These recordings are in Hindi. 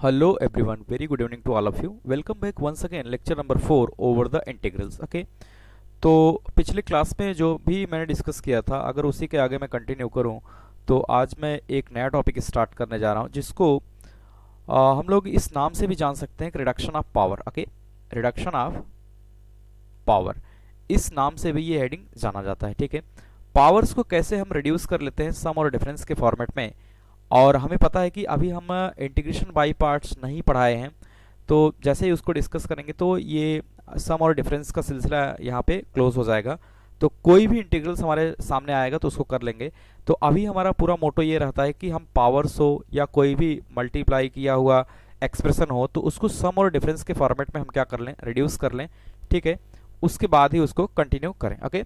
Hello everyone, very good evening to all of you. Welcome back once again lecture number 4 over the integrals. Okay, तो पिछले क्लास में जो भी मैंने डिस्कस किया था, अगर उसी के आगे मैं कंटिन्यू करूं तो आज मैं एक नया टॉपिक स्टार्ट करने जा रहा हूं जिसको हम लोग इस नाम से भी जान सकते हैं कि reduction of power. Okay, reduction of power, इस नाम से भी ये हेडिंग जाना जाता है. ठीक है, पावर्स को कैसे हम रिड्यूस कर लेते हैं सम और डिफरेंस के फॉर्मेट में. और हमें पता है कि अभी हम इंटीग्रेशन बाई पार्ट्स नहीं पढ़ाए हैं, तो जैसे ही उसको डिस्कस करेंगे तो ये सम और डिफरेंस का सिलसिला यहाँ पे क्लोज हो जाएगा. तो कोई भी इंटीग्रल्स हमारे सामने आएगा तो उसको कर लेंगे. तो अभी हमारा पूरा मोटो ये रहता है कि हम पावर्स हो या कोई भी मल्टीप्लाई किया हुआ एक्सप्रेशन हो तो उसको सम और डिफरेंस के फॉर्मेट में हम क्या कर लें, रिड्यूस कर लें. ठीक है, उसके बाद ही उसको कंटिन्यू करें. ओके,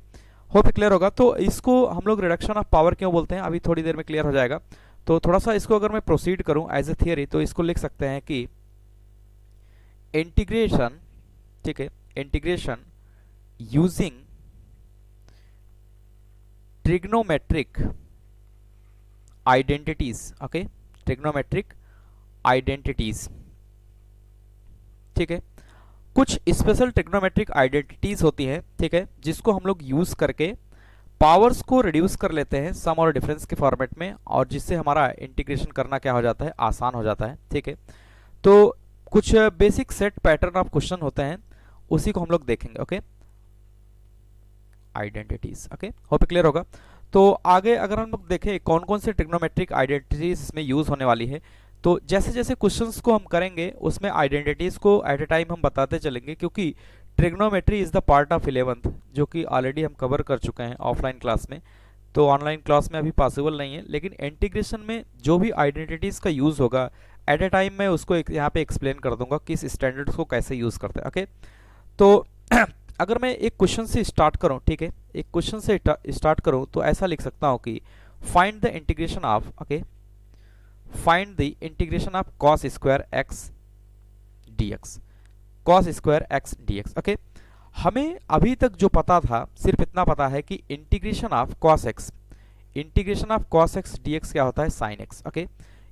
होप क्लियर होगा. तो इसको हम लोग रिडक्शन ऑफ पावर क्यों बोलते हैं अभी थोड़ी देर में क्लियर हो जाएगा. तो थोड़ा सा इसको अगर मैं प्रोसीड करूं एज ए थियरी तो इसको लिख सकते हैं कि इंटीग्रेशन, ठीक है, integration using trigonometric identities. Okay, trigonometric identities. ठीक है, कुछ स्पेशल ट्रिग्नोमेट्रिक आइडेंटिटीज होती हैं, ठीक है, जिसको हम लोग यूज करके पावर्स को रिड्यूस कर लेते हैं सम और डिफरेंस के फॉर्मेट में, और जिससे हमारा इंटीग्रेशन करना क्या हो जाता है, आसान हो जाता है. ठीक है, तो कुछ basic set pattern of question होते हैं, उसी को हम लोग देखेंगे. Okay, identities. Okay, hope clear होगा. तो आगे अगर हम लोग देखें कौन कौन से ट्रिग्नोमेट्रिक आइडेंटिटीज इसमें यूज होने वाली है, तो जैसे जैसे क्वेश्चंस को हम करेंगे उसमें आइडेंटिटीज को एट ए टाइम हम बताते चलेंगे, क्योंकि trigonometry is the part of 11th जो कि ऑलरेडी हम कवर कर चुके हैं ऑफलाइन क्लास में. तो ऑनलाइन क्लास में अभी पॉसिबल नहीं है, लेकिन इंटीग्रेशन में जो भी आइडेंटिटीज का यूज होगा एट ए टाइम मैं उसको यहाँ पे एक्सप्लेन कर दूंगा कि इस स्टैंडर्ड्स को कैसे यूज करते हैं. ओके, तो अगर मैं एक क्वेश्चन से स्टार्ट करूं, ठीक है, एक क्वेश्चन से स्टार्ट करूं तो ऐसा लिख सकता हूं कि find the integration of, okay, find the integration of cos square x dx, cos square x dx. Okay, हमें अभी तक जो पता था सिर्फ इतना पता है कि integration of cos x, integration of cos x dx क्या होता है, sin x. ओके,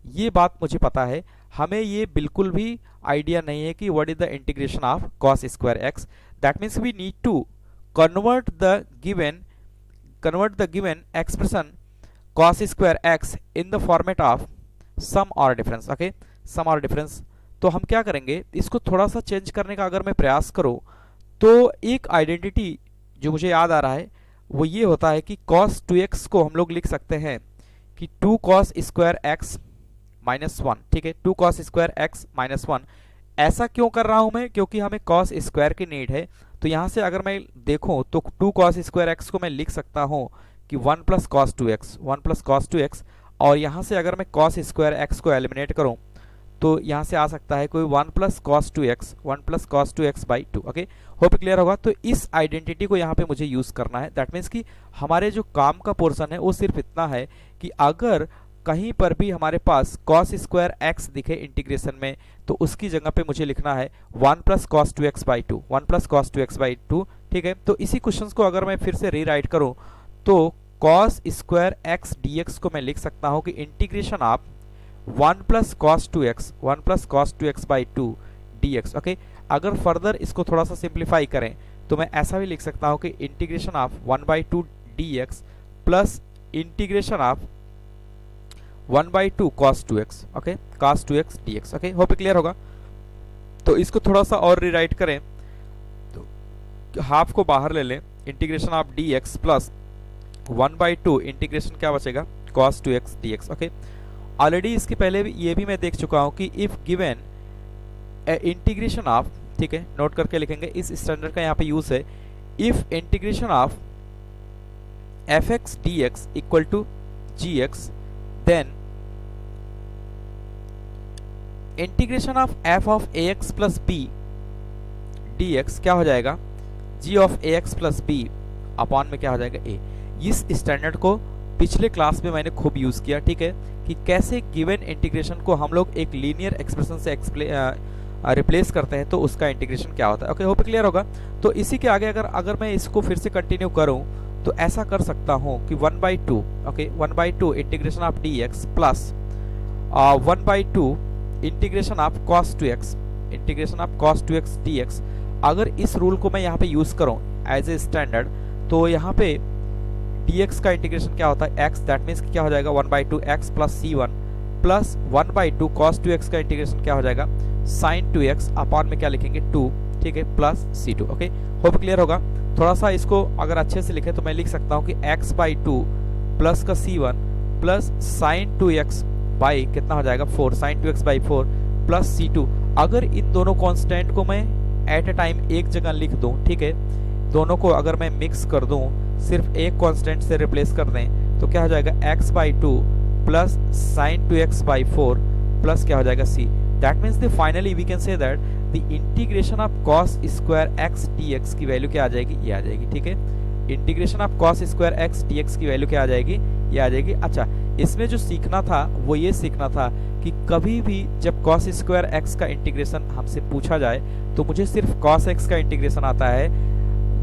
ये बात मुझे पता है. हमें ये बिल्कुल भी आइडिया नहीं है कि what is the integration of cos square x. That means we need to convert the given expression cos square x in the format of sum और डिफरेंस. ओके, सम और डिफरेंस. तो हम क्या करेंगे, इसको थोड़ा सा चेंज करने का अगर मैं प्रयास करूं तो एक आइडेंटिटी जो मुझे याद आ रहा है वो ये होता है कि cos 2x को हम लोग लिख सकते हैं कि 2 cos स्क्वायर x माइनस 1. ठीक है, 2 cos स्क्वायर x माइनस 1. ऐसा क्यों कर रहा हूं मैं, क्योंकि हमें cos स्क्वायर की नीड है. तो यहां से अगर मैं देखूं तो 2 cos स्क्वायर x को मैं लिख सकता हूं कि 1 plus cos 2x, 1 plus cos 2x. और यहां से अगर मैं cos स्क्वायर x को एलिमिनेट करूं तो यहां से आ सकता है कोई 1 plus cos 2x, 1 plus cos 2x by 2. Okay, hope clear होगा. तो इस आइडेंटिटी को यहां पे मुझे यूज करना है. दैट मीन्स कि हमारे जो काम का पोर्शन है वो सिर्फ इतना है कि अगर कहीं पर भी हमारे पास cos स्क्वायर x दिखे इंटीग्रेशन में तो उसकी जगह पे मुझे लिखना है 1 plus cos 2x by 2, 1 plus cos 2x by 2. ठीक है, तो इसी क्वेश्चन को अगर मैं फिर से रीराइट करूं तो cos स्क्वायर x dx को मैं लिख सकता हूं कि integration of 1 plus cos 2x, 1 plus cos 2x by 2 dx. Okay, अगर फर्दर इसको थोड़ा सा सिंप्लीफाई करें तो मैं ऐसा भी लिख सकता हूं कि integration of 1 by 2 dx plus integration of 1 by 2 cos 2x. Okay, cos 2x dx. Okay, hope clear होगा. तो इसको थोड़ा सा और रीराइट करें तो हाफ को बाहर ले लें, integration of dx plus 1 by 2 integration क्या बचेगा, cos 2x dx. Okay, already इसके पहले भी ये भी मैं देख चुका हूं कि इफ गिवन इंटीग्रेशन ऑफ, ठीक है, नोट करके लिखेंगे, इस स्टैंडर्ड का यहां पे यूज है. If integration of fx dx equal to gx then integration of f of ax plus b dx क्या हो जाएगा, g of ax plus b upon में क्या हो जाएगा, a. इस स्टैंडर्ड को पिछले क्लास में मैंने खूब यूज किया. ठीक है, कि कैसे गिवन इंटीग्रेशन को हम लोग एक लीनियर एक्सप्रेशन से रिप्लेस करते हैं तो उसका इंटीग्रेशन क्या होता है. ओके, होप क्लियर होगा. तो इसी के आगे अगर मैं इसको फिर से कंटिन्यू करूं तो ऐसा कर सकता हूं कि 1 by 2, okay, 1 by 2 integration of dx plus 1 by 2 integration of cos 2x, integration of cos 2x dx, अगर इस रूल को मैं यहाँ पे यूज करूँ एज ए स्टैंडर्ड, तो यहाँ पे dx का इंटीग्रेशन क्या होता है x, दैट मीन्स क्या हो जाएगा 1/2 x plus c1 plus 1/2 cos 2x का इंटीग्रेशन क्या हो जाएगा sin 2x अपॉन में क्या लिखेंगे 2, ठीक है, plus c2। Okay, hope clear होगा। थोड़ा सा इसको अगर अच्छे से लिखे तो मैं लिख सकता हूँ कि x/2 प्लस का c1 plus sin 2x by कितना हो जाएगा 4, sin 2x/4 प्लस c2। अगर इन दोनों कांस्टेंट को मैं एट ए टाइम एक जगह लिख दूं, ठीक है, दोनों को अगर मैं मिक्स कर दूं, सिर्फ एक कांस्टेंट से रिप्लेस कर दें, तो क्या हो जाएगा x/2 plus sin 2x/4 plus क्या हो जाएगा c। That means the finally we can say that the integration of cos square x dx की वैल्यू क्या आ जाएगी, ये आ जाएगी, ठीक है। Integration of cos square x dx की वैल्यू क्या आ जाएगी, ये आ जाएगी। अच्छा, इसमें जो सीखना था वो ये सीखना था कि कभी भी जब cos स्क्वायर x का इंटीग्रेशन हमसे पूछा जाए तो मुझे सिर्फ cos x का इंटीग्रेशन आता है।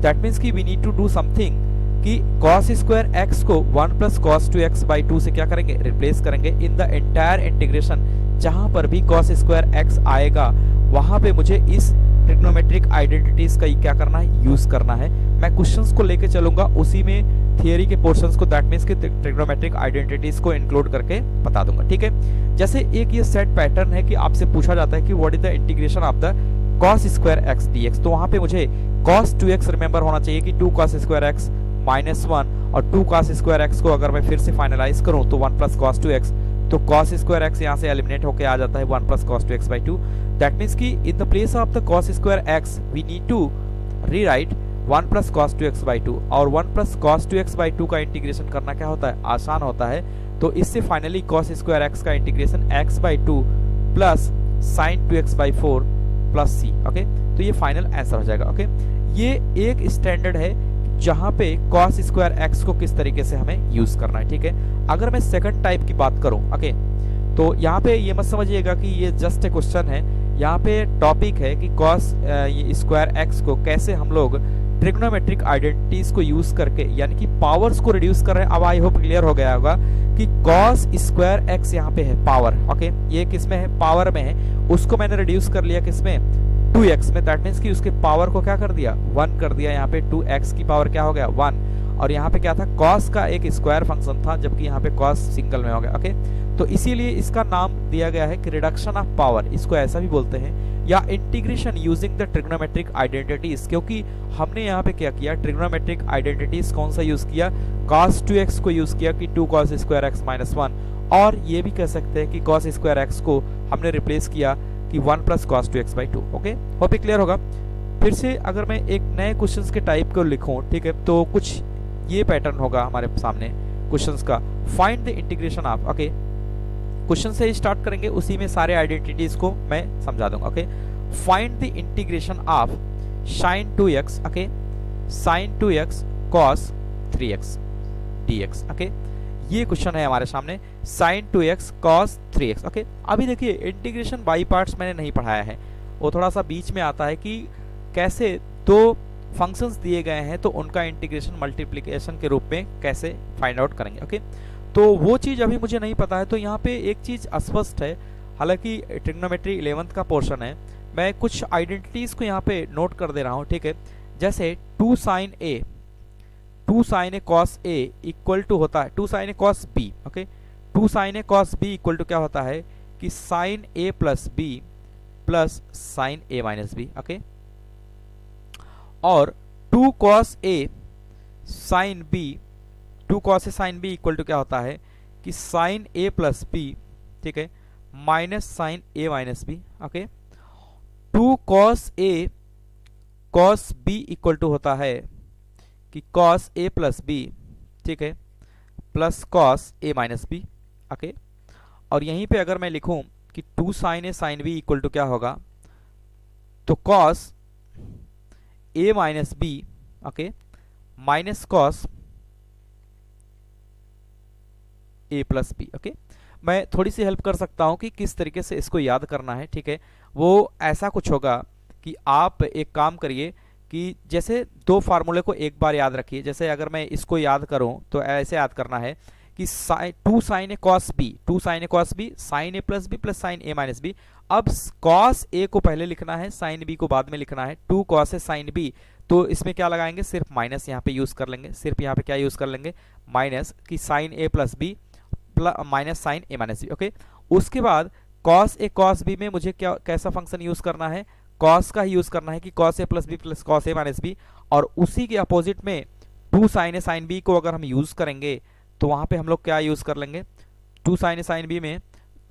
दैट मीन्स कि we need to do something कि cos स्क्वायर x को 1 प्लस cos 2x/2 से क्या करेंगे, रिप्लेस करेंगे इन द एंटायर इंटीग्रेशन। जहां पर भी cos स्क्वायर x आएगा वहां पे मुझे इस ट्रिग्नोमेट्रिक आइडेंटिटीज का क्या करना है, यूज करना है। मैं क्वेश्चंस को लेके चलूंगा, उसी में थियरी के पोर्शंस को, दैट मीन्स कि ट्रिग्नोमेट्रिक आइडेंटिटीज को इंक्लूड करके बता दूंगा, ठीक है। जैसे एक ये सेट पैटर्न है कि आपसे पूछा जाता है कि what is the integration of the cos square x dx, तो वहां पे मुझे cos 2x रिमेंबर होना चाहिए कि 2 cos स्क्वायर x माइनस 1, और 2 cos स्क्वायर x को अगर मैं फिर से फाइनलाइज करूं तो 1 प्लस cos 2x, तो cos स्क्वायर x यहाँ से एलिमिनेट होके आ जाता है 1 plus cos 2x/2। That means कि in the place of the cos square x we need to rewrite 1 plus cos 2x/2, और 1 प्लस cos 2x/2 का इंटीग्रेशन करना क्या होता है, आसान होता है। तो इससे फाइनली cos स्क्वायर x का integration x/2 plus sin 2x/4 plus c। Okay, तो ये फाइनल आंसर हो जाएगा। ओके, ये एक स्टैंडर्ड है जहां पे cos स्क्वायर x को किस तरीके से हमें यूज करना है, ठीक है। अगर मैं सेकंड टाइप की बात करूं, ओके, तो यहाँ पे ये मत समझिएगा कि ये जस्ट ए क्वेश्चन है, यहाँ पे टॉपिक है कि cos स्क्वायर x को कैसे हम लोग ट्रिग्नोमेट्रिक आइडेंटिटीज को यूज करके, यानी कि पावर्स को रिड्यूस कर रहे हैं। अब आई होप क्लियर हो गया होगा कि cos स्क्वायर x यहाँ पे है पावर, ओके, ये किस में है, पावर में है, उसको मैंने रिड्यूस कर लिया किसमें, 2x में। दैट मीन्स कि उसके पावर को क्या कर दिया, 1 कर दिया। यहाँ पे 2x की पावर क्या हो गया, 1, और यहाँ पे क्या था, cos का एक स्क्वायर फंक्शन था, जबकि यहाँ पे cos सिंगल में हो गया। ओके, तो इसीलिए इसका नाम दिया गया है कि रिडक्शन ऑफ पावर, इसको ऐसा भी बोलते हैं, या integration using the trigonometric identities. क्योंकि हमने यहाँ पे क्या किया, ट्रिग्नोमेट्रिक आइडेंटिटीज कौन सा यूज किया, cos 2x को यूज किया कि 2 cos स्क्वायर x माइनस 1, और ये भी कह सकते हैं कि cos स्क्वायर x को हमने रिप्लेस किया कि 1 plus cos 2x/2। Okay, hope clear होगा। फिर से अगर मैं एक नए क्वेश्चंस के टाइप को लिखूं, ठीक है, तो कुछ ये पैटर्न होगा हमारे सामने क्वेश्चंस का। Find the integration of, okay, question से ही स्टार्ट करेंगे, उसी में सारे आइडेंटिटीज को मैं समझा दूंगा। Okay, find the integration of sin 2x, okay, sin 2x cos 3x dx। Okay, ये क्वेश्चन है हमारे सामने, sin 2x cos 3x। Okay, अभी देखिए इंटीग्रेशन बाई पार्ट्स मैंने नहीं पढ़ाया है, वो थोड़ा सा बीच में आता है कि कैसे दो फंक्शंस दिए गए हैं तो उनका इंटीग्रेशन मल्टीप्लिकेशन के रूप में कैसे फाइंड आउट करेंगे। ओके, तो वो चीज़ अभी मुझे नहीं पता है, तो यहाँ पे एक चीज़ अस्पष्ट है, हालांकि ट्रिग्नोमेट्री 11th का पोर्शन है, मैं कुछ आइडेंटिटीज को यहाँ पे नोट कर दे रहा हूँ, ठीक है। जैसे 2 sin a cos a equal to होता है 2 sin a cos b। Okay, 2 sin a cos b equal to क्या होता है कि sin a plus b plus sin a minus b। Okay, और 2 cos a sin b, 2 cos a sin b equal to क्या होता है कि sin a प्लस b, ठीक है, minus sin a minus b। Okay, 2 cos a cos b equal to होता है कि cos a प्लस b, ठीक है, plus cos a minus b। Okay, और यहीं पे अगर मैं लिखूं कि 2 sin a sin b equal to क्या होगा, तो cos a minus b, okay, minus cos a plus b। Okay, मैं थोड़ी सी हेल्प कर सकता हूं कि किस तरीके से इसको याद करना है, ठीक है। वो ऐसा कुछ होगा कि आप एक काम करिए कि जैसे दो फार्मूले को एक बार याद रखिए। जैसे अगर मैं इसको याद करूं तो ऐसे याद करना है कि two sine A cos B, two sine A cos B, sine A plus B plus sine A minus B. अब कॉस ए को पहले लिखना है, साइन बी को बाद में लिखना है। Two cos A sine B, तो इसमें क्या लगाएंगे, सिर्फ माइनस यहाँ पे यूज कर लेंगे, सिर्फ यहाँ पे क्या यूज कर लेंगे, माइनस, कि sine A plus B minus sign A minus B. Okay, उसके बाद कॉस ए कॉस बी में मुझे क्या कैसा फंक्शन यूज करना है, कॉस का ही यूज करना है कि कॉस ए प्लस बी प्लस कॉस ए माइनस बी। और उसी के अपोजिट में टू साइन ए साइन बी को अगर हम यूज करेंगे तो वहां पे हम लोग क्या यूज कर लेंगे, टू साइन ए साइन बी में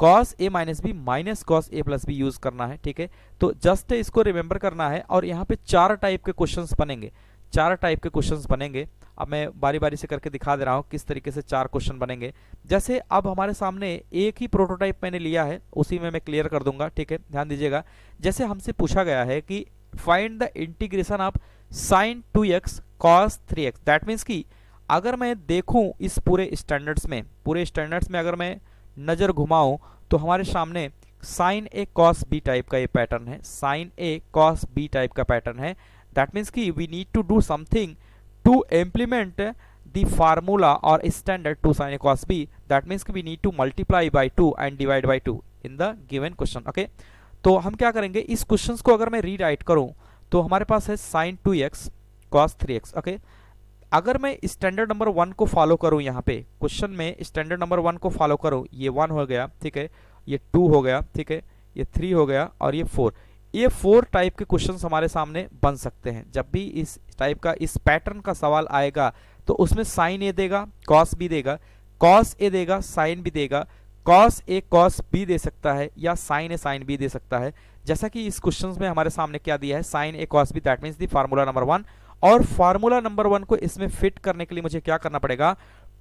कॉस ए माइनस बी माइनस कॉस ए प्लस बी यूज करना है। ठीक है, तो जस्ट इसको रिमेंबर करना है। और यहाँ पे चार टाइप के क्वेश्चंस बनेंगे, चार टाइप के क्वेश्चंस बनेंगे। अब मैं बारी बारी से करके दिखा दे रहा हूँ किस तरीके से चार क्वेश्चन बनेंगे। जैसे अब हमारे सामने एक ही प्रोटोटाइप मैंने लिया है, उसी में मैं क्लियर कर दूंगा। ठीक है, ध्यान दीजिएगा। जैसे हमसे पूछा गया है कि find the integration of sign 2x cos 3x, that means कि अगर मैं देखूं इस पूरे स्टैंडर्ड्स में, पूरे स्टैंडर्ड्स में अगर मैं नजर घुमाऊं तो हमारे सामने साइन ए कॉस बी टाइप का ये पैटर्न है, साइन ए कॉस बी टाइप का पैटर्न है। दैट मीन्स कि we need to do something to implement the formula और standard two sine A cos B. That means कि we need to multiply by 2 and divide by 2 in the given question. Okay, तो हम क्या करेंगे, इस क्वेश्चन को अगर मैं रीराइट करूं तो हमारे पास है sign 2x cos 3x। Okay, अगर मैं स्टैंडर्ड नंबर 1 को फॉलो करूं, यहाँ पे क्वेश्चन में स्टैंडर्ड नंबर 1 को फॉलो करूं, ये 1 हो गया, ठीक है, ये 2 हो गया, ठीक है, ये 3 हो गया और ये 4। ये 4 टाइप के क्वेश्चंस हमारे सामने बन सकते हैं। जब भी इस टाइप का, इस पैटर्न का सवाल आएगा तो उसमें साइन ए देगा, कॉस बी देगा, कॉस ए देगा, साइन बी देगा, कॉस ए कॉस बी दे सकता है या साइन ए साइन बी दे सकता है। जैसा कि इस क्वेश्चन में हमारे सामने क्या दिया है, sine A cos B, that means the formula number 1। और फार्मूला नंबर 1 को इसमें फिट करने के लिए मुझे क्या करना पड़ेगा,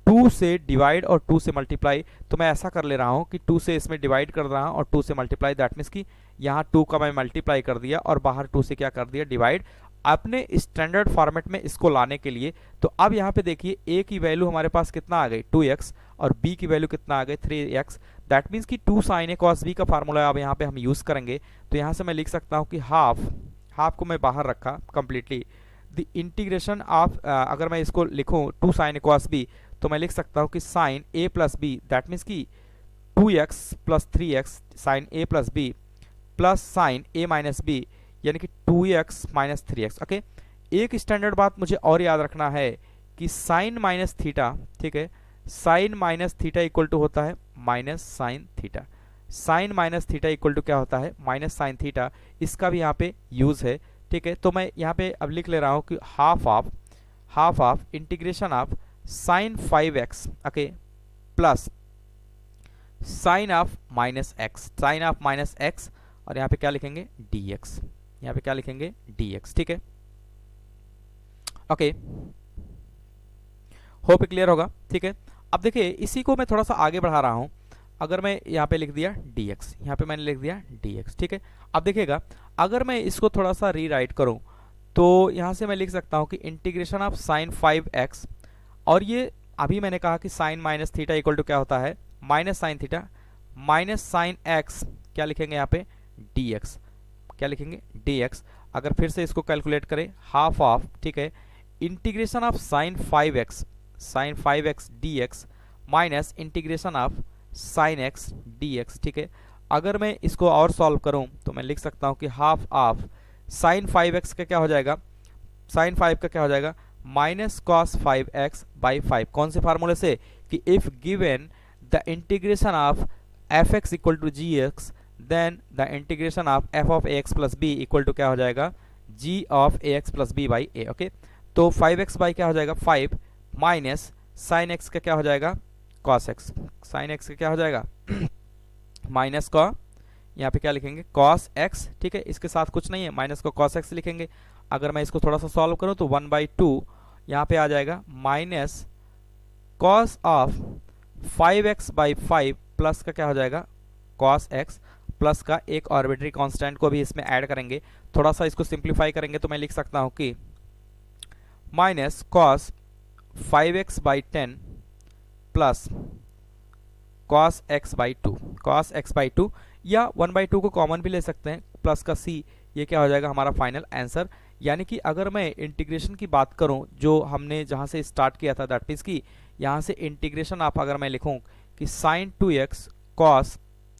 2 से डिवाइड और 2 से मल्टीप्लाई। तो मैं ऐसा कर ले रहा हूं कि 2 से इसमें डिवाइड कर रहा हूं और 2 से मल्टीप्लाई, दैट मीन्स कि यहाँ 2 का मैं मल्टीप्लाई कर दिया और बाहर 2 से क्या कर दिया, डिवाइड, अपने स्टैंडर्ड फॉर्मेट में इसको लाने के लिए। तो अब यहाँ पे देखिए ए की वैल्यू हमारे पास कितना आ गई, 2x, और बी की वैल्यू कितना आ गई, 3x। दैट मीन्स कि 2 साइन ए कॉस बी का फार्मूला अब यहाँ पे हम यूज करेंगे। तो यहाँ से मैं लिख सकता हूँ कि हाफ को मैं बाहर रखा कंप्लीटली, द इंटीग्रेशन ऑफ, अगर मैं इसको लिखूँ 2 साइन ए कॉस बी, तो मैं लिख सकता हूँ कि sine A plus B, that means कि 2x plus 3x sine A plus B plus sine A minus B, यानी कि 2x माइनस 3x। ओके, एक स्टैंडर्ड बात मुझे और याद रखना है कि साइन माइनस थीटा, ठीक है, sine minus theta equal to होता है minus sine theta, sine minus theta equal to क्या होता है, माइनस साइन थीटा। इसका भी यहाँ पे यूज है। ठीक है, तो मैं यहाँ पे अब लिख ले रहा हूँ कि half of integration of sine 5x, okay, plus sine of minus x, sine of minus x, और यहाँ पे क्या लिखेंगे, dx, यहाँ पे क्या लिखेंगे, dx। ठीक है, ओके, होप क्लियर होगा। ठीक है, अब देखिए इसी को मैं थोड़ा सा आगे बढ़ा रहा हूं। अगर मैं यहाँ पे लिख दिया dx, यहाँ पे मैंने लिख दिया dx। ठीक है, अब देखिएगा अगर मैं इसको थोड़ा सा रीराइट करूं तो यहाँ से मैं लिख सकता हूँ कि इंटीग्रेशन ऑफ साइन 5x, और ये अभी मैंने कहा कि sine minus theta equal to क्या होता है, minus sine theta, minus sine x, क्या लिखेंगे यहाँ पे, dx, क्या लिखेंगे, dx। अगर फिर से इसको कैलकुलेट करें, हाफ ऑफ, ठीक है, integration of sine 5x, sine 5x dx minus integration of sine x dx। ठीक है, अगर मैं इसको और सॉल्व करूं तो मैं लिख सकता हूं कि हाफ ऑफ साइन 5x का क्या हो जाएगा, साइन 5 का क्या हो जाएगा, माइनस कॉस 5x बाई 5। कौन से फार्मूले से, कि if given the integration of fx equal to gx then the integration of f of ax plus b equal to क्या हो जाएगा, g of ax plus b by a। Okay, तो 5x बाई क्या हो जाएगा, 5 माइनस साइन x का क्या हो जाएगा, cos x, साइन x का क्या हो जाएगा माइनस का, यहाँ पे क्या लिखेंगे, cos x। ठीक है, इसके साथ कुछ नहीं है, माइनस को cos x लिखेंगे। अगर मैं इसको थोड़ा सा सॉल्व करूं तो 1/2 यहाँ पे आ जाएगा, minus cos of 5x by 5 plus का क्या हो जाएगा, cos x, प्लस का एक आर्बिट्री कांस्टेंट को भी इसमें ऐड करेंगे। थोड़ा सा इसको सिंप्लीफाई करेंगे तो मैं लिख सकता हूं कि minus cos 5x by 10 plus cos x by 2, cos x by 2, या 1/2 को कॉमन भी ले सकते हैं, प्लस का c, ये क्या हो जाएगा हमारा फाइनल आंसर। यानी कि अगर मैं इंटीग्रेशन की बात करूं जो हमने जहां से स्टार्ट किया था, दैट मीन्स कि यहाँ से इंटीग्रेशन आप अगर मैं लिखूँ कि sine 2x cos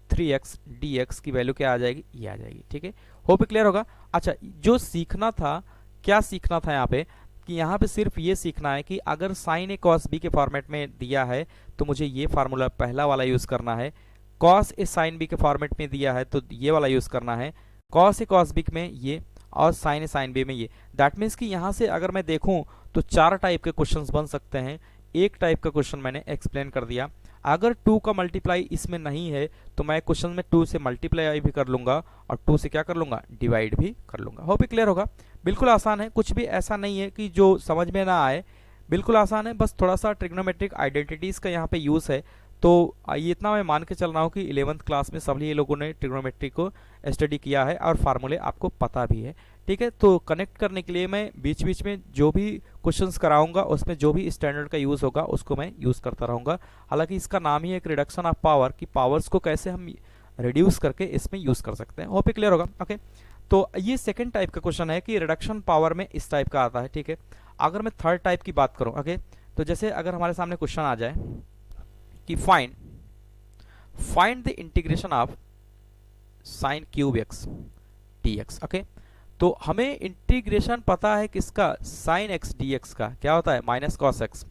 3x dx की वैल्यू क्या आ जाएगी, ये आ जाएगी। ठीक है, होप क्लियर होगा। अच्छा, जो सीखना था, क्या सीखना था यहाँ पे, कि यहाँ पे सिर्फ ये सीखना है कि अगर साइन ए कॉस बी के फॉर्मेट में दिया है तो मुझे ये फार्मूला पहला वाला यूज़ करना है, कॉस ए साइन बी के फॉर्मेट में दिया है तो ये वाला यूज़ करना है, कॉस ए कॉस बी में ये, और साइन ए साइन बी में ये। दैट मीन्स कि यहाँ से अगर मैं देखूँ तो 4 टाइप के क्वेश्चंस बन सकते हैं। एक टाइप का क्वेश्चन मैंने एक्सप्लेन कर दिया। अगर 2 का मल्टीप्लाई इसमें नहीं है तो मैं क्वेश्चन में 2 से मल्टीप्लाई भी कर लूंगा और 2 से क्या कर लूंगा, डिवाइड भी कर लूंगा। होप क्लियर होगा। बिल्कुल आसान है, कुछ भी ऐसा नहीं है कि जो समझ में ना आए, बिल्कुल आसान है। बस थोड़ा सा ट्रिग्नोमेट्रिक आइडेंटिटीज का यहाँ पे यूज़ है। तो ये इतना मैं मान के चल रहा हूँ कि 11th क्लास में सभी लोगों ने ट्रिग्नोमेट्री को स्टडी किया है और फार्मूले आपको पता भी है। ठीक है, तो कनेक्ट करने के लिए मैं बीच बीच में जो भी क्वेश्चंस कराऊंगा उसमें जो भी स्टैंडर्ड का यूज़ होगा उसको मैं यूज़ करता रहूँगा। हालांकि इसका नाम ही एक रिडक्शन ऑफ पावर, कि पावर्स को कैसे हम रिड्यूस करके इसमें यूज़ कर सकते हैं। होप क्लियर होगा। ओके, तो ये सेकेंड टाइप का क्वेश्चन है कि रिडक्शन पावर में इस टाइप का आता है। ठीक है, अगर मैं थर्ड टाइप की बात करूँ, ओके, तो जैसे अगर हमारे सामने क्वेश्चन आ जाए कि find the integration of sine cube x dx। Okay, तो हमें इंटीग्रेशन पता है किसका, साइन एक्स dx का क्या होता है, minus cos x.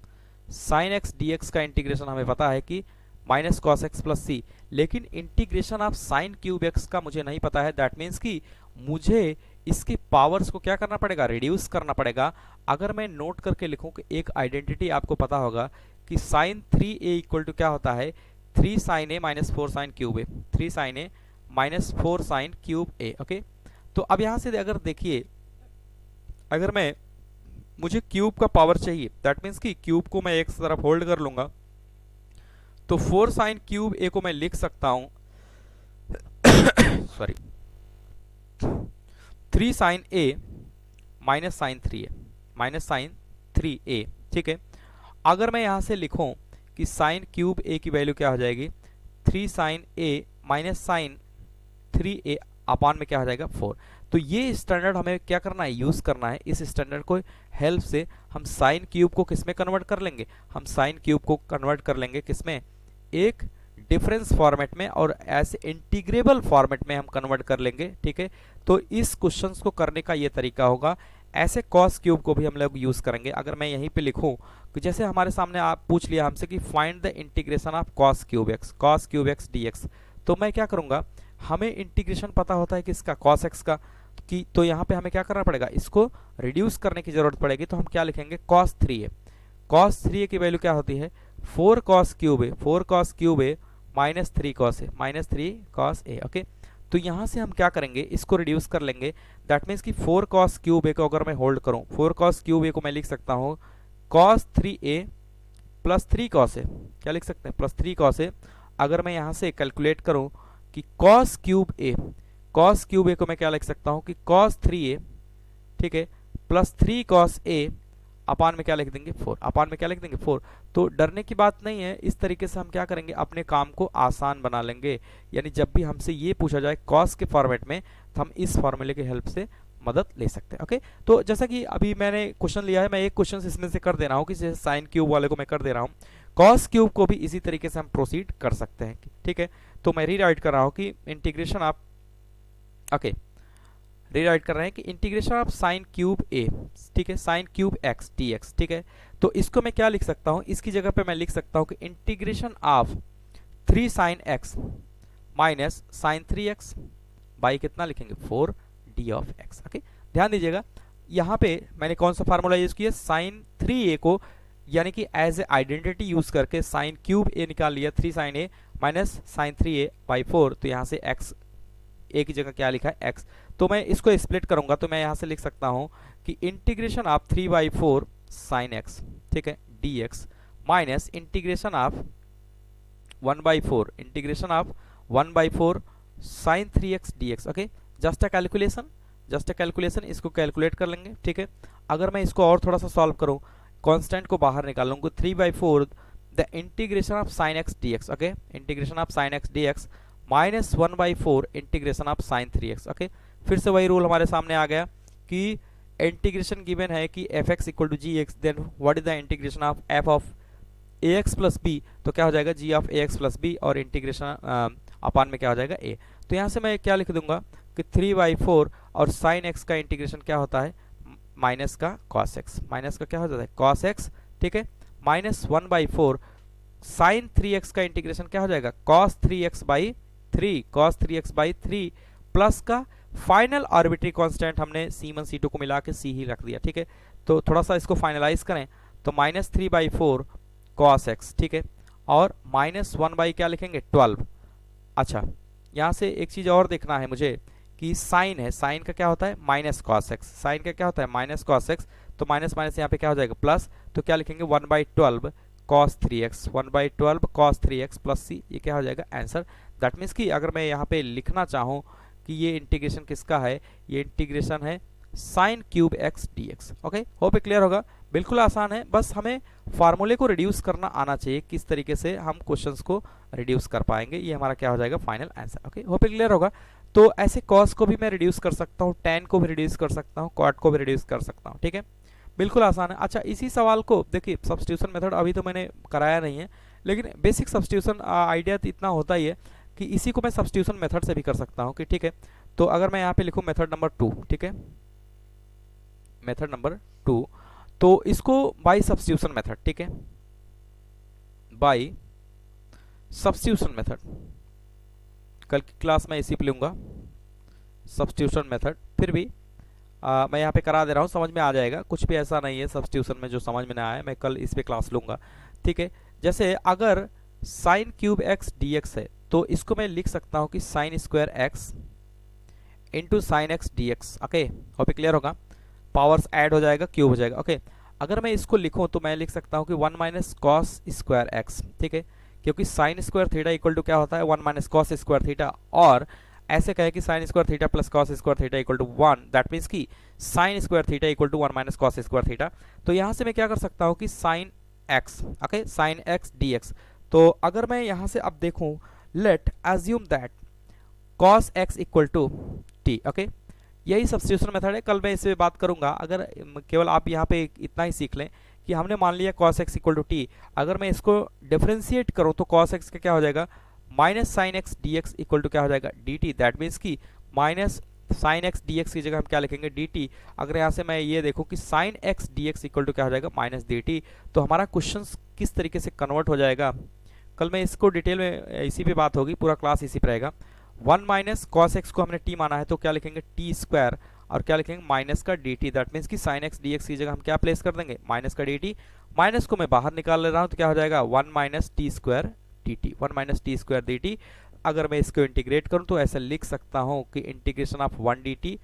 Sine x dx का इंटीग्रेशन हमें पता है कि माइनस कॉस एक्स प्लस सी, लेकिन integration of sine cube x का मुझे नहीं पता है। दैट मीन्स कि मुझे इसके पावर्स को क्या करना पड़ेगा, रिड्यूस करना पड़ेगा। अगर मैं नोट करके लिखूं कि एक आइडेंटिटी आपको पता होगा कि साइन 3a इक्वल टू क्या होता है, 3 साइन ए माइनस 4 साइन क्यूब ए, 3 साइन ए माइनस 4 साइन क्यूब ए। ओके, तो अब यहां से अगर देखिए, अगर मैं, मुझे क्यूब का पावर चाहिए, दैट मीन्स कि क्यूब को मैं एक तरफ होल्ड कर लूंगा, तो 4 साइन क्यूब ए को मैं लिख सकता हूं सॉरी 3 साइन ए minus sine 3a, minus sine 3a। ठीक है, अगर मैं यहां से लिखूं कि साइन क्यूब ए की वैल्यू क्या हो जाएगी, 3 साइन ए माइनस साइन 3a अपान में क्या हो जाएगा, 4। तो ये स्टैंडर्ड हमें क्या करना है, यूज करना है। इस स्टैंडर्ड को हेल्प से हम साइन क्यूब को किसमें कन्वर्ट कर लेंगे, हम साइन क्यूब को कन्वर्ट कर लेंगे किसमें, एक डिफरेंस फॉर्मेट में, और ऐसे इंटीग्रेबल फॉर्मेट में हम कन्वर्ट कर लेंगे। ठीक है, तो इस क्वेश्चंस को करने का ये तरीका होगा। ऐसे कॉस क्यूब को भी हम लोग यूज करेंगे। अगर मैं यहीं पे लिखूं कि जैसे हमारे सामने आप पूछ लिया हमसे कि find the integration of cos cube x dx, तो मैं क्या करूंगा, हमें इंटीग्रेशन पता होता है कि इसका कॉस एक्स का, कि तो यहाँ पे हमें क्या करना पड़ेगा, इसको रिड्यूस करने की जरूरत पड़ेगी। तो हम क्या लिखेंगे, कॉस 3a, कॉस 3a की वैल्यू क्या होती है, 4 cos cube A, 4 cos cube A minus 3 cos A, minus 3 cos A. Okay, तो यहाँ से हम क्या करेंगे, इसको रिड्यूस कर लेंगे। दैट मीन्स कि 4 कॉस क्यूब ए को अगर मैं होल्ड करूँ, 4 कॉस क्यूब ए को मैं लिख सकता हूँ cos 3a plus 3 cos A, क्या लिख सकते हैं, प्लस 3 कॉस ए। अगर मैं यहाँ से कैलकुलेट करूँ कि कॉस क्यूब ए, कॉस क्यूब ए को मैं क्या लिख सकता हूँ कि कॉस 3a, ठीक है, प्लस 3 कॉस ए अपान में क्या लिख देंगे, 4, अपान में क्या लिख देंगे, 4। तो डरने की बात नहीं है, इस तरीके से हम क्या करेंगे, अपने काम को आसान बना लेंगे। यानी जब भी हमसे ये पूछा जाए कॉस के फॉर्मेट में, तो हम इस फॉर्मूले की हेल्प से मदद ले सकते हैं। ओके, तो जैसा कि अभी मैंने क्वेश्चन लिया है, मैं एक क्वेश्चन इसमें से कर दे रहा हूँ कि जैसे साइन क्यूब वाले को मैं कर दे रहा हूँ, कॉस क्यूब को भी इसी तरीके से हम प्रोसीड कर सकते हैं। ठीक है, तो मैं रीराइट कर रहा हूँ कि इंटीग्रेशन ऑफ, ओके, रीराइट कर रहे हैं कि इंटीग्रेशन ऑफ साइन क्यूब ए, ठीक है, साइन क्यूब एक्स dx। ठीक है, तो इसको मैं क्या लिख सकता हूं, इसकी जगह पे मैं लिख सकता हूं कि integration of 3 sine x minus sine 3x by कितना लिखेंगे, 4d ऑफ x। ओके, ध्यान दीजिएगा यहाँ पे मैंने कौन सा फार्मूला यूज किया, साइन 3a को यानी कि एज ए आइडेंटिटी यूज करके साइन क्यूब ए निकाल लिया, 3 sine A minus sine 3a by 4। तो यहाँ से x ए की जगह क्या लिखा है, x। तो मैं इसको स्प्लिट करूंगा, तो मैं यहां से लिख सकता हूं कि इंटीग्रेशन ऑफ 3/4 साइन एक्स, ठीक है, dx minus integration of 1/4, integration of 1/4 sine 3x dx। Okay, just a calculation, इसको कैलकुलेट कर लेंगे। ठीक है, अगर मैं इसको और थोड़ा सा सॉल्व करूं, कांस्टेंट को बाहर निकाल लूंगा, 3/4 the integration of sine x dx। Okay, integration of sine x dx minus 1/4 integration of sign 3x। Okay, फिर से वही रूल हमारे सामने आ गया कि इंटीग्रेशन गिवन है कि f x equal to g x, then what is the integration of f of a x plus b, तो क्या हो जाएगा g of a x plus b, और इंटीग्रेशन अपान में क्या हो जाएगा ए। तो यहाँ से मैं क्या लिख दूंगा कि 3/4 और साइन एक्स का इंटीग्रेशन क्या होता है माइनस का कॉस एक्स, माइनस का क्या हो जाता है कॉस एक्स, ठीक है, माइनस 1/4 साइन 3x का इंटीग्रेशन क्या हो जाएगा cos 3x/3, cos 3x/3 plus का फाइनल आर्बिट्री कांस्टेंट हमने c1 c2 को मिला के c ही रख दिया, ठीक है। तो थोड़ा सा इसको फाइनलाइज करें तो -3/4 cos x, ठीक है, और -1 बाई क्या लिखेंगे 12। अच्छा, यहाँ से एक चीज और देखना है मुझे कि साइन है, साइन का क्या होता है माइनस कॉस एक्स, साइन का क्या होता है माइनस कॉस एक्स, तो माइनस माइनस यहाँ पे क्या हो जाएगा प्लस, तो क्या लिखेंगे 1/12 cos 3x, 1/12 cos 3x plus c, ये क्या हो जाएगा आंसर। दैट मीन्स कि अगर मैं यहाँ पे लिखना चाहूँ कि ये इंटीग्रेशन किसका है, ये इंटीग्रेशन है sine cube x d x. Okay, hope clear होगा, बिल्कुल आसान है, बस हमें फार्मूले को रिड्यूस करना आना चाहिए, किस तरीके से हम क्वेश्चंस को रिड्यूस कर पाएंगे, ये हमारा क्या हो जाएगा final answer. Okay, hope clear होगा। तो ऐसे कॉस को भी मैं रिड्यूस कर सकता हूँ, टेन को भी रिड्यूस कर सकता हूँ, कॉट को भी रिड्यूस कर सकता हूँ, ठीक है, बिल्कुल आसान है। अच्छा, इसी सवाल को देखिए सब्स्टिट्यूशन मेथड अभी तो मैंने कराया नहीं है, लेकिन बेसिक सब्स्टिट्यूशन आइडिया तो इतना होता ही है कि इसी को मैं सब्स्टिट्यूशन मेथड से भी कर सकता हूँ कि ठीक है। तो अगर मैं यहाँ पे लिखूँ मेथड नंबर 2, ठीक है, मेथड नंबर 2, तो इसको बाय सब्स्टिट्यूशन मेथड, ठीक है, बाय सब्स्टिट्यूशन मेथड, कल की क्लास में इसी पे लूंगा सब्स्टिट्यूशन मेथड, फिर भी मैं यहाँ पे करा दे रहा हूँ, समझ में आ जाएगा, कुछ भी ऐसा नहीं है सब्स्टिट्यूशन में जो समझ में ना आए, मैं कल इस पे क्लास लूंगा, ठीक है। जैसे अगर sine cube x d x है तो इसको मैं लिख सकता हूँ कि sine square x into sine x d x. Okay, hope clear होगा, पावर्स ऐड हो जाएगा, क्यूब हो जाएगा। ओके, अगर मैं इसको लिखूँ तो मैं लिख सकता हूँ कि 1 माइनस कॉस स्क्वायर एक्स, ठीक है, क्योंकि sine square theta equal to क्या होता है 1 माइनस कॉस स्क्वायर थीटा, और ऐसे कहे कि sine square theta plus cos square theta equal to 1, that means कि sine square theta equal to 1 minus cos square theta. तो यहाँ से मैं क्या कर सकता हूँ कि sine x, okay, sine x d x. तो अगर मैं यहाँ से अब देखूँ, let assume that cos x equal to t, okay, यही सब्स्टिट्यूशन मेथड है, कल मैं इस पे बात करूंगा। अगर केवल आप यहाँ पे इतना ही सीख लें कि हमने मान लिया cos x equal to t, अगर मैं इसको डिफ्रेंशिएट करूँ तो cos x का क्या हो जाएगा minus sine x d x equal to क्या हो जाएगा डी टी, दैट मीन्स कि minus sine x d x की जगह हम क्या लिखेंगे डी टी। अगर यहाँ से मैं ये देखूँ कि sine x d x equal to क्या हो जाएगा माइनस डी टी, तो हमारा क्वेश्चन किस तरीके से कन्वर्ट हो जाएगा, कल मैं इसको डिटेल में इसी पे बात होगी, पूरा क्लास इसी पे रहेगा। 1 माइनस कॉस एक्स को हमने टी माना है तो क्या लिखेंगे टी स्क्वायर, और क्या लिखेंगे माइनस का डी टी, दैट मीन्स कि साइन एक्स डी एक्स की जगह हम क्या प्लेस कर देंगे माइनस का डी टी, माइनस को मैं बाहर निकाल ले रहा हूँ तो क्या हो जाएगा 1 minus T square D T, 1 minus T square D T. अगर मैं इसको इंटीग्रेट करूँ तो ऐसा लिख सकता हूँ कि integration of 1 D T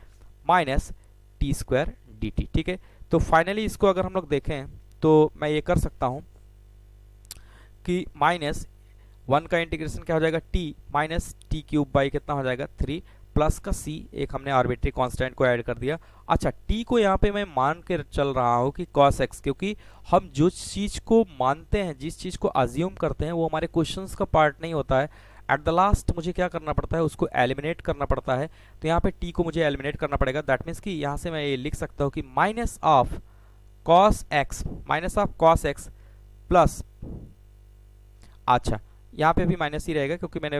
minus T square D T, ठीक है। तो फाइनली इसको अगर हम लोग देखें तो मैं ये कर सकता हूँ कि माइनस 1 का इंटीग्रेशन क्या हो जाएगा T minus T cube by कितना हो जाएगा 3 प्लस का c, एक हमने आर्बिट्री कांस्टेंट को ऐड कर दिया। अच्छा, t को यहाँ पे मैं मान के चल रहा हूँ कि cos x, क्योंकि हम जो चीज को मानते हैं, जिस चीज को अज्यूम करते हैं वो हमारे क्वेश्चंस का पार्ट नहीं होता है, एट द लास्ट मुझे क्या करना पड़ता है उसको एलिमिनेट करना पड़ता है। तो यहाँ पे t को मुझे एलिमिनेट करना पड़ेगा, दैट मीन्स कि यहाँ से मैं ये लिख सकता हूँ कि minus of cos x, minus of cos x plus, अच्छा यहाँ पे भी माइनस ही रहेगा क्योंकि मैंने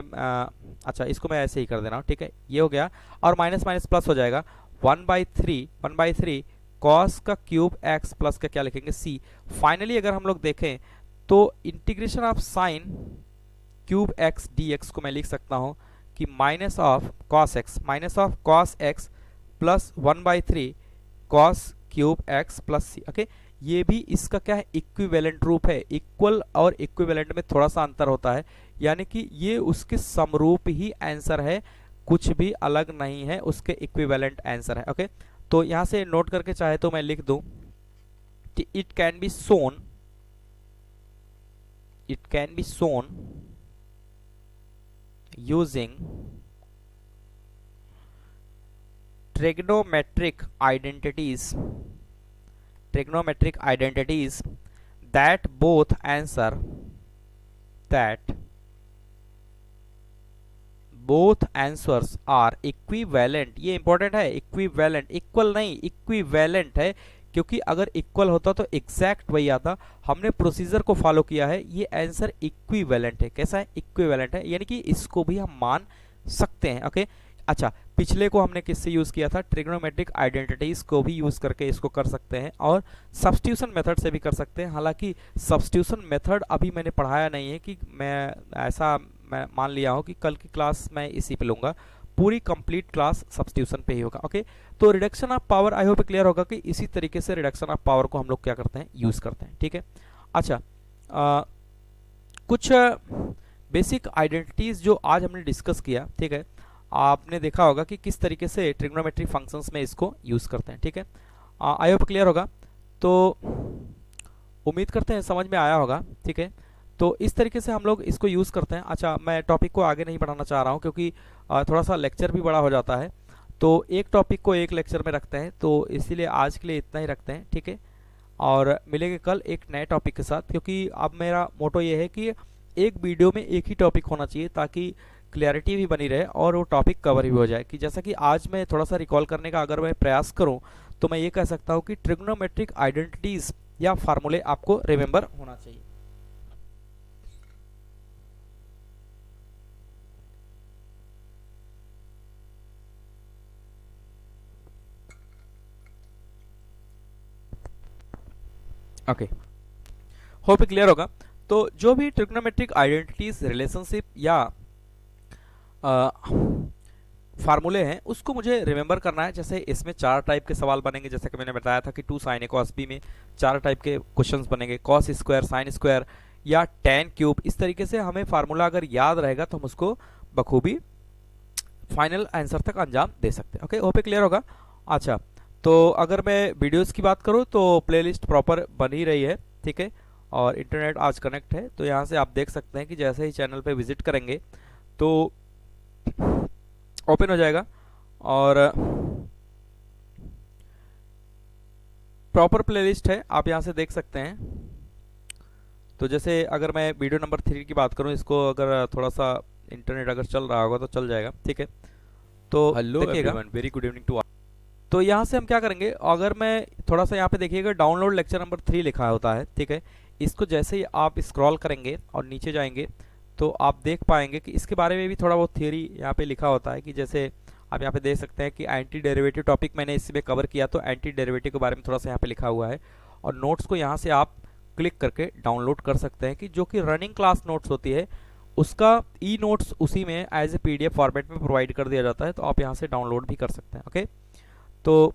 अच्छा इसको मैं ऐसे ही कर दे रहा हूँ, ठीक है, ये हो गया, और माइनस माइनस प्लस हो जाएगा 1/3 कॉस का क्यूब एक्स प्लस का क्या लिखेंगे c। फाइनली अगर हम लोग देखें तो integration of sine cube x d x को मैं लिख सकता हूँ कि minus of cos x plus 1/3 cos cube x plus c। Okay, ये भी इसका क्या है इक्विवेलेंट रूप है, इक्वल और इक्विवेलेंट में थोड़ा सा अंतर होता है, यानी कि ये उसके समरूप ही आंसर है, कुछ भी अलग नहीं है, उसके इक्विवेलेंट आंसर है। ओके, तो यहां से नोट करके चाहे तो मैं लिख दूं कि इट कैन बी सोन using trigonometric identities that both answers are equivalent। ये इंपॉर्टेंट है, इक्विवेलेंट, इक्वल नहीं इक्विवेलेंट है, क्योंकि अगर इक्वल होता तो एग्जैक्ट वही आता। हमने प्रोसीजर को फॉलो किया है, ये आंसर इक्विवेलेंट है। कैसा है? इक्विवेलेंट है, यानी कि इसको भी हम मान सकते हैं। ओके, अच्छा, पिछले को हमने किससे यूज किया था? ट्रिग्नोमेट्रिक आइडेंटिटीज को भी यूज करके इसको कर सकते हैं, और सब्स्टिट्यूशन मेथड से भी कर सकते हैं। हालांकि सब्स्टिट्यूशन मेथड अभी मैंने पढ़ाया नहीं है, कि मैं मान लिया हूं कि कल की क्लास मैं इसी पे लूंगा, पूरी कंप्लीट क्लास सब्स्टिट्यूशन पे ही होगा। ओके, तो reduction of power I hope clear होगा कि इसी तरीके से रिडक्शन ऑफ पावर को हम लोग क्या करते हैं? यूज करते हैं। ठीक है, अच्छा, कुछ बेसिक आइडेंटिटीज जो आज हमने डिस्कस किया, ठीक है, आपने देखा होगा कि किस तरीके से ट्रिग्नोमेट्रिक फंक्शंस में इसको यूज करते हैं। ठीक है, आई होप क्लियर होगा, तो उम्मीद करते हैं समझ में आया होगा। ठीक है, तो इस तरीके से हम लोग इसको यूज़ करते हैं। अच्छा, मैं टॉपिक को आगे नहीं बढ़ाना चाह रहा हूँ, क्योंकि थोड़ा सा लेक्चर भी बड़ा हो जाता है, तो एक टॉपिक को एक लेक्चर में रखते हैं, तो इसीलिए आज के लिए इतना ही रखते हैं। ठीक है, और मिलेंगे कल एक नए टॉपिक के साथ, क्योंकि अब मेरा मोटो ये है कि एक वीडियो में एक ही टॉपिक होना चाहिए, ताकि क्लैरिटी भी बनी रहे और वो टॉपिक कवर भी हो जाए। कि जैसा कि आज मैं थोड़ा सा रिकॉल करने का अगर मैं प्रयास करूं, तो मैं ये कह सकता हूं कि ट्रिग्नोमेट्रिक आइडेंटिटीज या फार्मूले आपको रिमेंबर होना चाहिए। ओके, होप क्लियर होगा। तो जो भी ट्रिग्नोमेट्रिक आइडेंटिटीज, रिलेशनशिप या फार्मूले हैं, उसको मुझे रिमेंबर करना है। जैसे इसमें 4 टाइप के सवाल बनेंगे, जैसे कि मैंने बताया था कि 2 sin a cos b में 4 टाइप के क्वेश्चंस बनेंगे, cos स्क्वायर, sin स्क्वायर या tan क्यूब। इस तरीके से हमें फार्मूला अगर याद रहेगा तो हम उसको बखूबी फाइनल आंसर तक अंजाम दे सकते हैं। ओके, होप क्लियर होगा। अच्छा, तो अगर मैं वीडियोस की बात करूं तो प्लेलिस्ट प्रॉपर बन ही रही है। ठीक है, और इंटरनेट आज कनेक्ट है, तो यहाँ से आप देख सकते हैं कि जैसे ही चैनल पे विजिट करेंगे तो ओपन हो जाएगा, और प्रॉपर प्लेलिस्ट है, आप यहाँ से देख सकते हैं। तो जैसे अगर मैं वीडियो नंबर 3 की बात करूँ, इसको अगर थोड़ा सा इंटरनेट अगर चल रहा होगा तो चल जाएगा। ठीक है, तो हेलो देखिएगा, वेरी गुड इवनिंग टू। तो यहाँ से हम क्या करेंगे, अगर मैं थोड़ा सा यहाँ पे देखिएगा, डाउनलोड लेक्चर नंबर 3 लिखा होता है। ठीक है, इसको जैसे ही आप स्क्रॉल करेंगे और नीचे जाएंगे तो आप देख पाएंगे कि इसके बारे में भी थोड़ा बहुत थियरी यहाँ पे लिखा होता है। कि जैसे आप यहाँ पे देख सकते हैं कि एंटी डेरिवेटिव टॉपिक मैंने इसमें कवर किया, तो एंटी डेरिवेटिव के बारे में थोड़ा सा यहाँ पे लिखा हुआ है, और नोट्स को यहाँ से आप क्लिक करके डाउनलोड कर सकते हैं। कि जो कि रनिंग क्लास नोट्स होती है, उसका ई नोट्स उसी में एज ए PDF फॉर्मेट में प्रोवाइड कर दिया जाता है, तो आप यहाँ से डाउनलोड भी कर सकते हैं। ओके, तो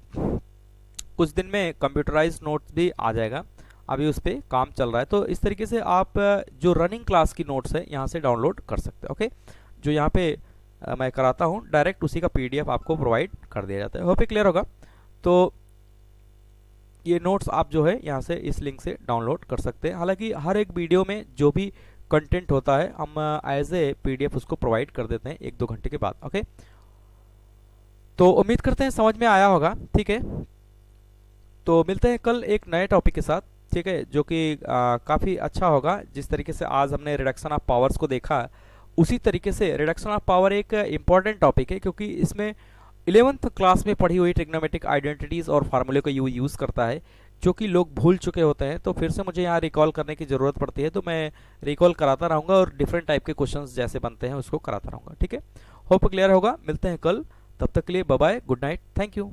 कुछ दिन में कंप्यूटराइज नोट्स भी आ जाएगा, अभी उस पर काम चल रहा है। तो इस तरीके से आप जो रनिंग क्लास की नोट्स है यहाँ से डाउनलोड कर सकते हैं। ओके, जो यहाँ पे मैं कराता हूँ, डायरेक्ट उसी का PDF आपको प्रोवाइड कर दिया जाता है। होप क्लियर होगा। तो ये नोट्स आप जो है यहाँ से इस लिंक से डाउनलोड कर सकते हैं। हालांकि हर एक वीडियो में जो भी कंटेंट होता है हम एज ए PDF उसको प्रोवाइड कर देते हैं 1-2 घंटे के बाद। ओके, तो उम्मीद करते हैं समझ में आया होगा। ठीक है, तो मिलते हैं कल एक नए टॉपिक के साथ। ठीक है, जो कि काफ़ी अच्छा होगा। जिस तरीके से आज हमने रिडक्शन ऑफ पावर्स को देखा, उसी तरीके से रिडक्शन ऑफ पावर एक इम्पॉर्टेंट टॉपिक है, क्योंकि इसमें 11th क्लास में पढ़ी हुई ट्रिग्नोमेट्रिक आइडेंटिटीज़ और फार्मूले को यूज़ करता है, जो कि लोग भूल चुके होते हैं। तो फिर से मुझे यहाँ रिकॉल करने की ज़रूरत पड़ती है, तो मैं रिकॉल कराता रहूँगा और डिफरेंट टाइप के क्वेश्चंस जैसे बनते हैं उसको कराता रहूँगा। ठीक है, होप क्लियर होगा। मिलते हैं कल, तब तक के लिए bye bye, good night, thank you.